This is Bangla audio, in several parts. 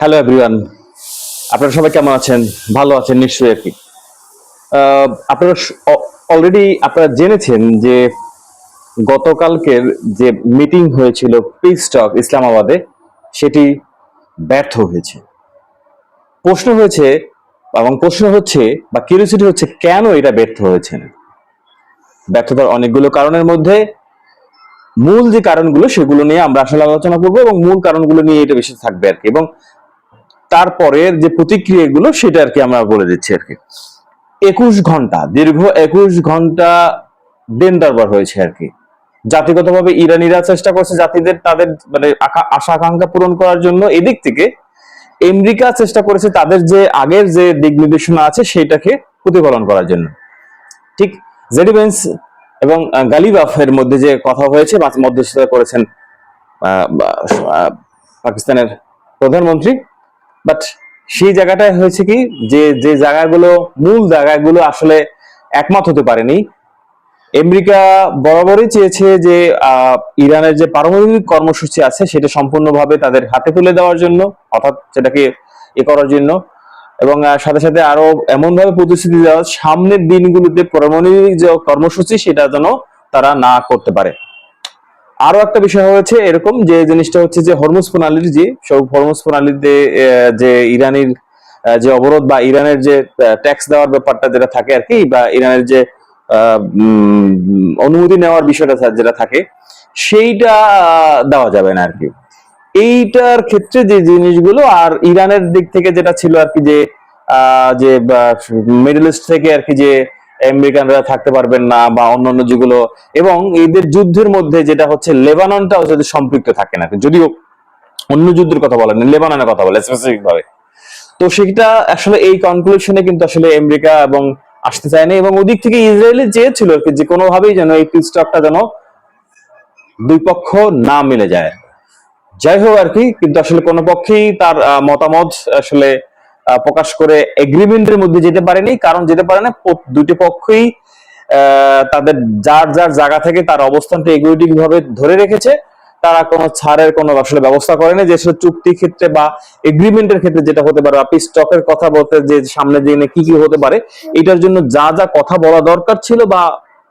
হ্যালো এভরিওয়ান, আপনারা সবাই কেমন আছেন? ভালো আছেন নিশ্চয়ই আর কি। আপনারা অলরেডি আপনারা জেনেছেন যে গতকালকের যে মিটিং হয়েছিল পিস টক ইসলামাবাদে, সেটি ব্যর্থ হয়েছে। প্রশ্ন হয়েছে এবং প্রশ্ন হচ্ছে বা কিউরিওসিটি হচ্ছে কেন এটা ব্যর্থ হয়েছে। ব্যর্থতার অনেকগুলো কারণের মধ্যে মূল যে কারণগুলো সেগুলো নিয়ে আমরা আসলে আলোচনা করবো এবং মূল কারণগুলো নিয়ে এটা বেশি থাকবে আর কি, এবং তারপরের যে প্রতিক্রিয়াগুলো সেটা আর কি আমরা বলে দিচ্ছি আর কি। 21 ঘন্টা, দীর্ঘ 21 ঘন্টা দিন দরবার হয়েছে আর কি। জাতিগতভাবে ইরানিরা চেষ্টা করছে জাতিদের তাদের মানে আশা আকাঙ্ক্ষা পূরণ করার জন্য, এদিক থেকে আমেরিকা চেষ্টা করেছে তাদের যে আগের যে দিক নির্দেশনা আছে সেটাকে প্রতিফলন করার জন্য। ঠিক জেডি ভেন্স এবং গালিবাফ এর মধ্যে যে কথা হয়েছে বা মধ্যস্থতা করেছেন পাকিস্তানের প্রধানমন্ত্রী, বাট সেই জায়গাটায় হয়েছে কি যে যে জায়গাগুলো মূল জায়গাগুলো আসলে একমত হতে পারেনি। আমেরিকা বরাবরই চেয়েছে যে ইরানের যে পারমাণবিক কর্মসূচি আছে সেটা সম্পূর্ণভাবে তাদের হাতে তুলে দেওয়ার জন্য, অর্থাৎ সেটাকে করার জন্য, এবং সাথে সাথে আরো এমন ভাবে প্রতিশ্রুতি দেওয়া সামনের দিনগুলোতে পারমাণবিক যে কর্মসূচি সেটা যেন তারা না করতে পারে। আরো একটা বিষয় হয়েছে এরকম যে জিনিসটা হচ্ছে যে হরমুজ প্রণালীর যে সব হরমুজ প্রণালীতে যে ইরানির যে অবরোধ বা ইরানের যে ট্যাক্স দেওয়ার ব্যাপারটা যেটা থাকে আর কি, বা ইরানের যে অনুমতি নেওয়ার বিষয়টা যেটা থাকে সেইটা দেওয়া যাবে না আর কি। এইটার ক্ষেত্রে যে জিনিসগুলো আর ইরানের দিক থেকে যেটা ছিল আর কি, যে যে মিডল ইস্ট থেকে আর কি যে আমেরিকানরা থাকতে পারবেন না বা অন্যান্য যেগুলো, এবং এদের যুদ্ধের মধ্যে যেটা হচ্ছে লেবাননটাও যদি সম্পৃক্ত থাকে না, যদিও অন্য যুদ্ধের কথা বলেন লেবাননের কথা বলে স্পেসিফিক ভাবে, তো সেটা আসলে এই কনক্লুশনে কিন্তু আসলে আমেরিকা এবং আসতে চায়নি, এবং ওদিক থেকে ইসরায়েলি চেয়েছিল আর কি যে কোনোভাবেই যেন এই পিস টকটা যেন দুই পক্ষ না মিলে যায়। যাই হোক আর কি, কিন্তু আসলে কোনো পক্ষেই তার মতামত আসলে প্রকাশ করে এগ্রিমেন্টের মধ্যে যেতে পারেনি, কারণ যেতে পারে না দুটি পক্ষই তাদের যার যার জায়গা থেকে তার অবস্থানটা এগুইটিভ ভাবে ধরে রেখেছে। তারা কোনো ছাড়ের কোনো আসলে ব্যবস্থা করেনি, যে চুক্তি ক্ষেত্রে বা এগ্রিমেন্টের ক্ষেত্রে যেটা হতে পারে, পিস টকের কথা বলতে যে সামনে দিনে কি কি হতে পারে, এটার জন্য যা যা কথা বলা দরকার ছিল বা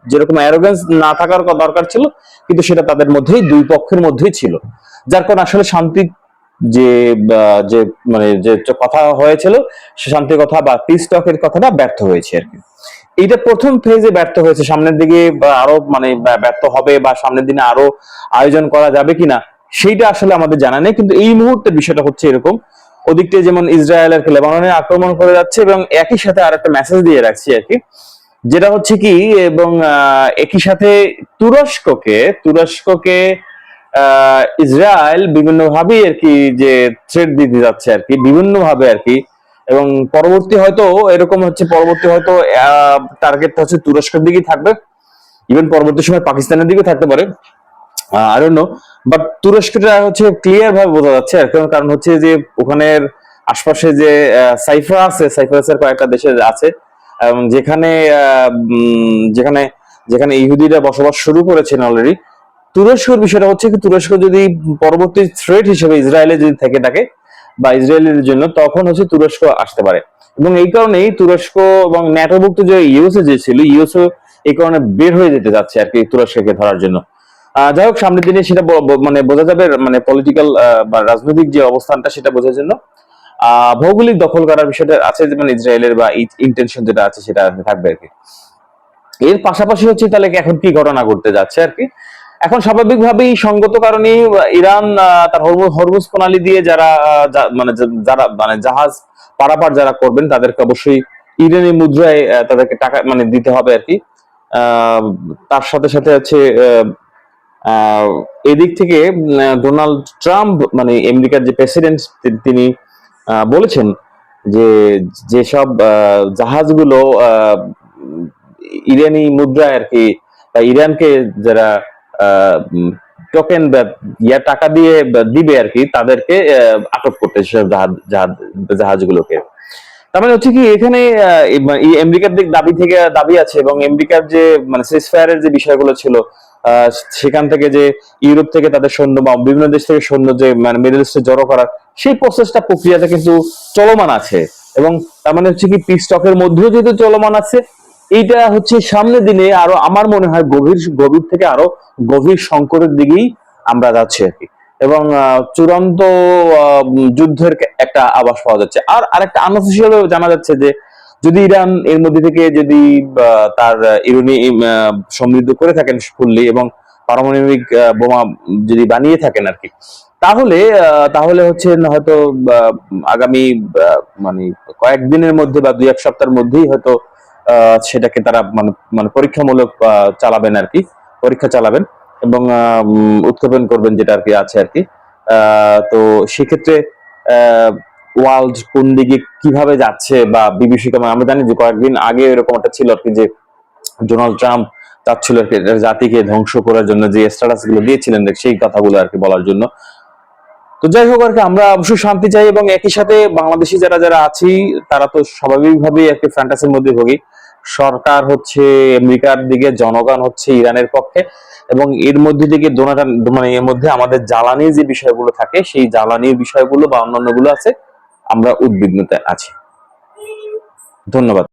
যেরকম অ্যারোগেন্স না থাকার দরকার ছিল, কিন্তু সেটা তাদের মধ্যেই দুই পক্ষের মধ্যেই ছিল, যার কারণে আসলে শান্তি যে যে মানে যে কথা হয়েছিল সে শান্তির কথা বা পিস টকের কথাটা ব্যর্থ হয়েছে আর কি। এইটা প্রথম ফেজে ব্যর্থ হয়েছে, সামনের দিকে বা আরো মানে ব্যর্থ হবে বা সামনের দিনে আরো আয়োজন করা যাবে কিনা সেইটা আসলে আমাদের জানা নেই, কিন্তু এই মুহূর্তে বিষয়টা হচ্ছে এরকম। ওদিকটা যেমন ইসরায়েল আর লেবাননে আক্রমণ করে যাচ্ছে, এবং একই সাথে আর একটা মেসেজ দিয়ে রাখছি আর কি, যেটা হচ্ছে কি, এবং একই সাথে তুরস্ককে ইসরায়েল বিভিন্ন ভাবে আর কি যে থ্রেট দিতে যাচ্ছে আর কি, বিভিন্ন ভাবে আর কি, এবং পরবর্তী হয়তো এরকম হচ্ছে, পরবর্তী হয়তো টার্গেটটা হচ্ছে তুরস্কের দিকেই থাকবে, ইভেন পরবর্তী সময় পাকিস্তানের দিকে থাকতে পারে, আই ডোন্ট নো। বাট তুরস্কটা হচ্ছে ক্লিয়ার ভাবে বোঝা যাচ্ছে আর কারণ হচ্ছে যে ওখানের আশপাশে যে সাইপ্রাসের কয়েকটা দেশে আছে, যেখানে যেখানে যেখানে ইহুদিরা বসবাস শুরু করেছেন অলরেডি। তুরস্কের বিষয়টা হচ্ছে কি, তুরস্ক যদি পরবর্তী থ্রেট হিসেবে ইসরায়েলে যদি থেকে থাকে বা ইসরায়েলের জন্য, তখন হচ্ছে তুরস্ক আসতে পারে, এবং এই কারণেই তুরস্ক এবং ন্যাটোভুক্ত যে ইউএসএ যে ছিল, ইউএসএ এই কারণে বের হয়ে যেতে যাচ্ছে আর কি তুরস্ককে ধরার জন্য। যাই হোক, সামনের দিনে সেটা মানে বোঝা যাবে, মানে পলিটিক্যাল বা রাজনৈতিক যে অবস্থানটা সেটা বোঝার জন্য ভৌগোলিক দখল করার বিষয়টা আছে, যেমন ইসরায়েলের বা ইন্টেনশন যেটা আছে সেটা থাকবে আর কি। এর পাশাপাশি হচ্ছে তাহলে এখন কি ঘটনা ঘটতে যাচ্ছে আর কি। এখন স্বাভাবিকভাবেই সঙ্গত কারণে ইরান তার হরমুজ প্রণালী দিয়ে যারা যারা মানে জাহাজ পারাপার যারা করবেন তাদেরকে অবশ্যই ইরানি মুদ্রায় তাদেরকে টাকা মানে দিতে হবে আর কি। তার সাথে সাথে হচ্ছে এদিক থেকে ডোনাল্ড ট্রাম্প মানে আমেরিকার যে প্রেসিডেন্ট, তিনি বলেছেন যে যেসব জাহাজগুলো ইরানি মুদ্রায় আর কি, ইরানকে যারা টোকেন বা টাকা দিয়ে দিবে আর কি, তাদেরকে আটক করতে সেসব জাহাজগুলোকে। তার মানে হচ্ছে কি, এখানে আমেরিকার দিক দাবি আছে, এবং আমেরিকার যে মানে সিজফায়ারের যে বিষয়গুলো ছিল সেখান থেকে যে ইউরোপ থেকে তাদের সৈন্য বা বিভিন্ন দেশ থেকে সৈন্য যে মানে মিডল ইস্টে জড়ো করার সেই প্রক্রিয়াটা কিন্তু চলমান আছে। এবং তার মানে হচ্ছে কি পিস টকের মধ্যেও যেহেতু চলমান আছে, এইটা হচ্ছে সামনের দিনে আরো আমার মনে হয় গভীর গভীর থেকে আরো গভীর সংকটের দিকেই আমরা যাচ্ছি আর কি। এবং চূড়ান্ত যুদ্ধের একটা আভাস পাওয়া যাচ্ছে। আর আরেকটা আনঅফিসিয়াল জানা যাচ্ছে যে যদি ইরান এর মধ্যে থেকে যদি তার ইউরেনিয়াম সমৃদ্ধ করে থাকেন ফুললি এবং পারমাণবিক বোমা যদি বানিয়ে থাকেন আর কি, তাহলে তাহলে হচ্ছে হয়তো আগামী মানে কয়েকদিনের মধ্যে বা 2-1 সপ্তাহের মধ্যেই হয়তো সেটাকে তারা মানে মানে পরীক্ষামূলক চালাবেন আর কি, পরীক্ষা চালাবেন এবং উৎক্ষেপণ করবেন যেটা আর কি আছে আর কি। তো সেক্ষেত্রে ওয়ার্ল্ড কোন দিকে কিভাবে যাচ্ছে বা বিভীষিকাময়, আমরা জানি যে কয়েকদিন আগে এরকম একটা ছিল আর কি যে ডোনাল্ড ট্রাম্প চাচ্ছিল আর কি জাতিকে ধ্বংস করার জন্য যে স্ট্যাটাস গুলো দিয়েছিলেন সেই কথাগুলো আর কি বলার জন্য। তো যাই হোক আর কি, আমরা অবশ্যই শান্তি চাই এবং একই সাথে বাংলাদেশি যারা যারা আছি তারা তো স্বাভাবিকভাবেই একটি ফ্যান্টাসির মধ্যে ভোগী। সরকার হচ্ছে আমেরিকার দিকে, জনগণ হচ্ছে ইরানের পক্ষে, এবং এর মধ্যে থেকে মানে এর মধ্যে আমাদের জ্বালানির যে বিষয়গুলো থাকে সেই জ্বালানির বিষয়গুলো বা অন্যান্য গুলো আছে, আমরা উদ্বিগ্নতায় আছি। ধন্যবাদ।